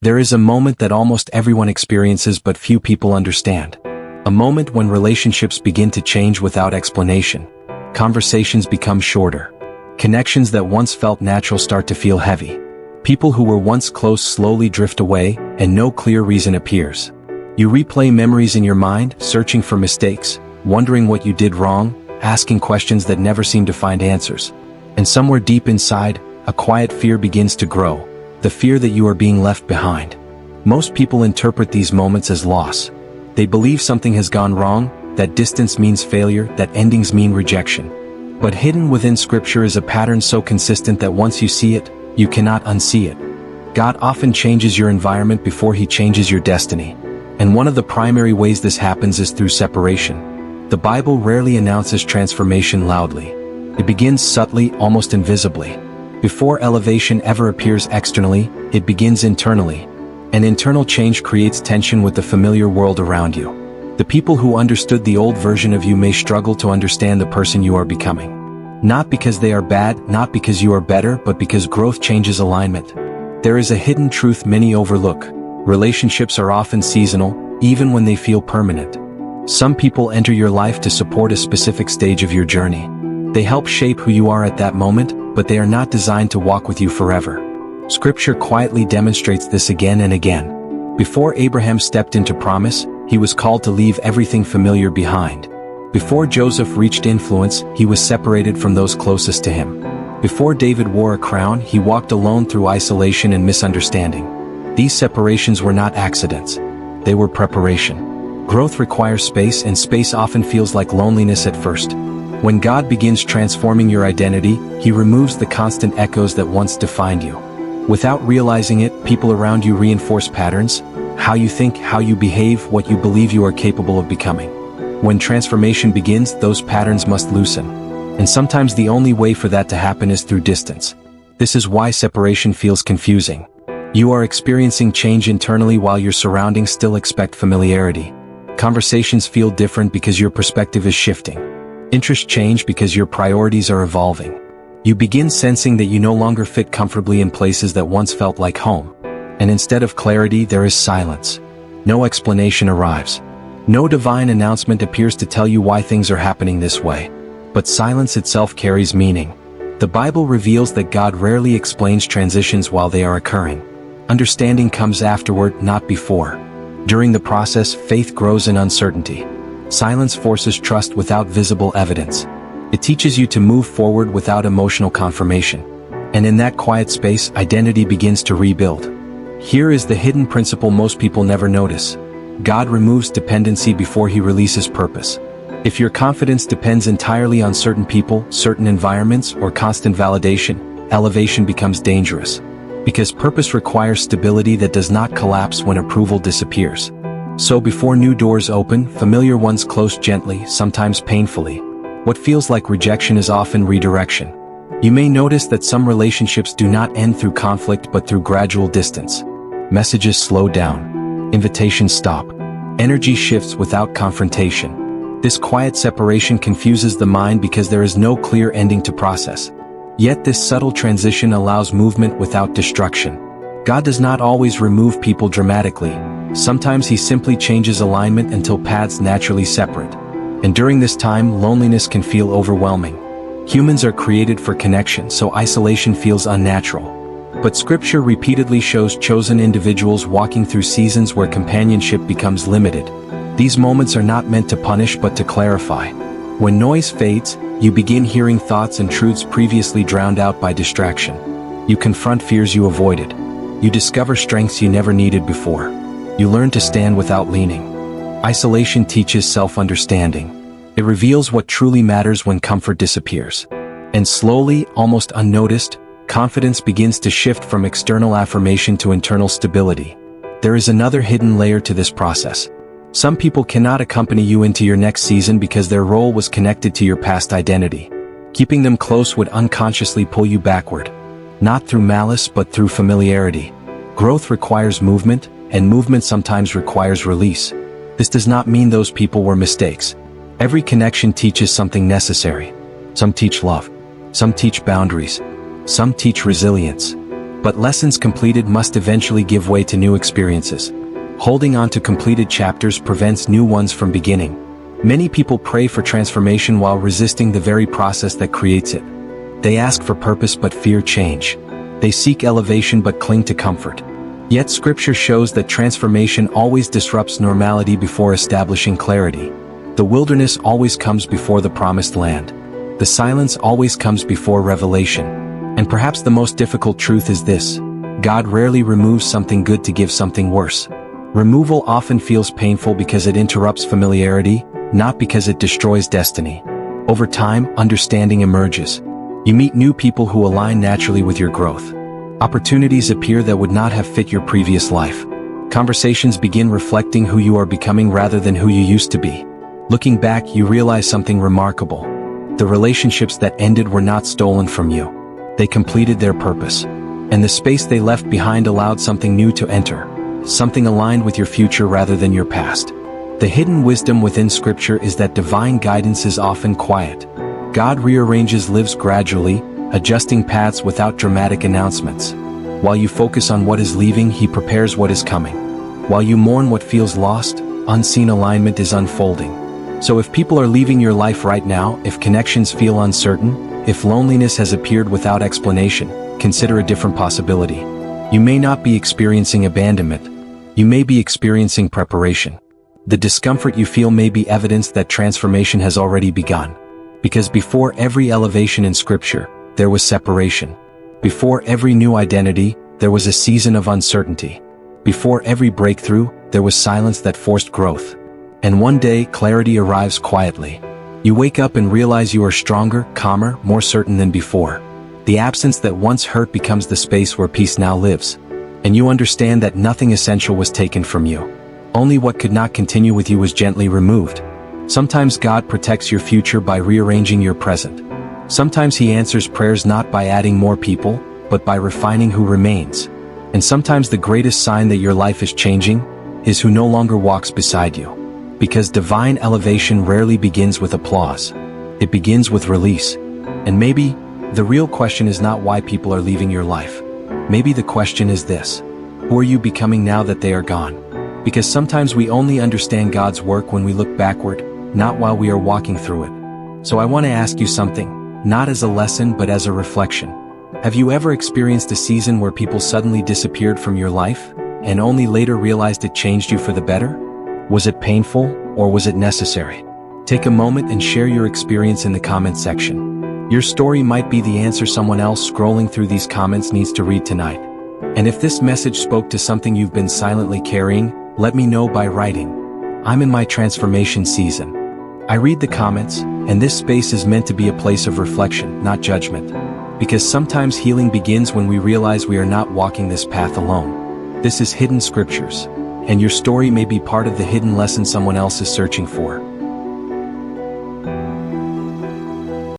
There is a moment that almost everyone experiences but few people understand. A moment when relationships begin to change without explanation. Conversations become shorter. Connections that once felt natural start to feel heavy. People who were once close slowly drift away, and no clear reason appears. You replay memories in your mind, searching for mistakes, wondering what you did wrong, asking questions that never seem to find answers. And somewhere deep inside, a quiet fear begins to grow, the fear that you are being left behind. Most people interpret these moments as loss. They believe something has gone wrong, that distance means failure, that endings mean rejection. But hidden within Scripture is a pattern so consistent that once you see it, you cannot unsee it. God often changes your environment before He changes your destiny. And one of the primary ways this happens is through separation. The Bible rarely announces transformation loudly. It begins subtly, almost invisibly. Before elevation ever appears externally, it begins internally. An internal change creates tension with the familiar world around you. The people who understood the old version of you may struggle to understand the person you are becoming. Not because they are bad, not because you are better, but because growth changes alignment. There is a hidden truth many overlook. Relationships are often seasonal, even when they feel permanent. Some people enter your life to support a specific stage of your journey. They help shape who you are at that moment, but they are not designed to walk with you forever. Scripture quietly demonstrates this again and again. Before Abraham stepped into promise, he was called to leave everything familiar behind. Before Joseph reached influence, he was separated from those closest to him. Before David wore a crown, he walked alone through isolation and misunderstanding. These separations were not accidents. They were preparation. Growth requires space, and space often feels like loneliness at first. When God begins transforming your identity, He removes the constant echoes that once defined you. Without realizing it, people around you reinforce patterns, how you think, how you behave, what you believe you are capable of becoming. When transformation begins, those patterns must loosen. And sometimes the only way for that to happen is through distance. This is why separation feels confusing. You are experiencing change internally while your surroundings still expect familiarity. Conversations feel different because your perspective is shifting. Interests change because your priorities are evolving. You begin sensing that you no longer fit comfortably in places that once felt like home. And instead of clarity, there is silence. No explanation arrives. No divine announcement appears to tell you why things are happening this way. But silence itself carries meaning. The Bible reveals that God rarely explains transitions while they are occurring. Understanding comes afterward, not before. During the process, faith grows in uncertainty. Silence forces trust without visible evidence. It teaches you to move forward without emotional confirmation. And in that quiet space, identity begins to rebuild. Here is the hidden principle most people never notice. God removes dependency before He releases purpose. If your confidence depends entirely on certain people, certain environments, or constant validation, elevation becomes dangerous. Because purpose requires stability that does not collapse when approval disappears. So before new doors open, familiar ones close gently, sometimes painfully. What feels like rejection is often redirection. You may notice that some relationships do not end through conflict but through gradual distance. Messages slow down. Invitations stop. Energy shifts without confrontation. This quiet separation confuses the mind because there is no clear ending to process. Yet this subtle transition allows movement without destruction. God does not always remove people dramatically. Sometimes He simply changes alignment until paths naturally separate. And during this time, loneliness can feel overwhelming. Humans are created for connection, so isolation feels unnatural. But Scripture repeatedly shows chosen individuals walking through seasons where companionship becomes limited. These moments are not meant to punish but to clarify. When noise fades, you begin hearing thoughts and truths previously drowned out by distraction. You confront fears you avoided. You discover strengths you never needed before. You learn to stand without leaning. Isolation teaches self-understanding. It reveals what truly matters when comfort disappears. And slowly, almost unnoticed, confidence begins to shift from external affirmation to internal stability. There is another hidden layer to this process. Some people cannot accompany you into your next season because their role was connected to your past identity. Keeping them close would unconsciously pull you backward. Not through malice but through familiarity. Growth requires movement, and movement sometimes requires release. This does not mean those people were mistakes. Every connection teaches something necessary. Some teach love. Some teach boundaries. Some teach resilience. But lessons completed must eventually give way to new experiences. Holding on to completed chapters prevents new ones from beginning. Many people pray for transformation while resisting the very process that creates it. They ask for purpose but fear change. They seek elevation but cling to comfort. Yet Scripture shows that transformation always disrupts normality before establishing clarity. The wilderness always comes before the promised land. The silence always comes before revelation. And perhaps the most difficult truth is this: God rarely removes something good to give something worse. Removal often feels painful because it interrupts familiarity, not because it destroys destiny. Over time, understanding emerges. You meet new people who align naturally with your growth. Opportunities appear that would not have fit your previous life. Conversations begin reflecting who you are becoming rather than who you used to be. Looking back, you realize something remarkable. The relationships that ended were not stolen from you. They completed their purpose. And the space they left behind allowed something new to enter. Something aligned with your future rather than your past. The hidden wisdom within Scripture is that divine guidance is often quiet. God rearranges lives gradually, adjusting paths without dramatic announcements. While you focus on what is leaving, He prepares what is coming. While you mourn what feels lost, unseen alignment is unfolding. So if people are leaving your life right now, if connections feel uncertain, if loneliness has appeared without explanation, consider a different possibility. You may not be experiencing abandonment. You may be experiencing preparation. The discomfort you feel may be evidence that transformation has already begun. Because before every elevation in Scripture, there was separation. Before every new identity, there was a season of uncertainty. Before every breakthrough, there was silence that forced growth. And one day, clarity arrives quietly. You wake up and realize you are stronger, calmer, more certain than before. The absence that once hurt becomes the space where peace now lives. And you understand that nothing essential was taken from you. Only what could not continue with you was gently removed. Sometimes God protects your future by rearranging your present. Sometimes He answers prayers not by adding more people, but by refining who remains. And sometimes the greatest sign that your life is changing is who no longer walks beside you. Because divine elevation rarely begins with applause. It begins with release. And maybe the real question is not why people are leaving your life. Maybe the question is this: who are you becoming now that they are gone? Because sometimes we only understand God's work when we look backward, not while we are walking through it. So I want to ask you something, not as a lesson but as a reflection. Have you ever experienced a season where people suddenly disappeared from your life, and only later realized it changed you for the better? Was it painful, or was it necessary? Take a moment and share your experience in the comment section. Your story might be the answer someone else scrolling through these comments needs to read tonight. And if this message spoke to something you've been silently carrying, let me know by writing, "I'm in my transformation season." I read the comments, and this space is meant to be a place of reflection, not judgment. Because sometimes healing begins when we realize we are not walking this path alone. This is Hidden Scriptures, and your story may be part of the hidden lesson someone else is searching for.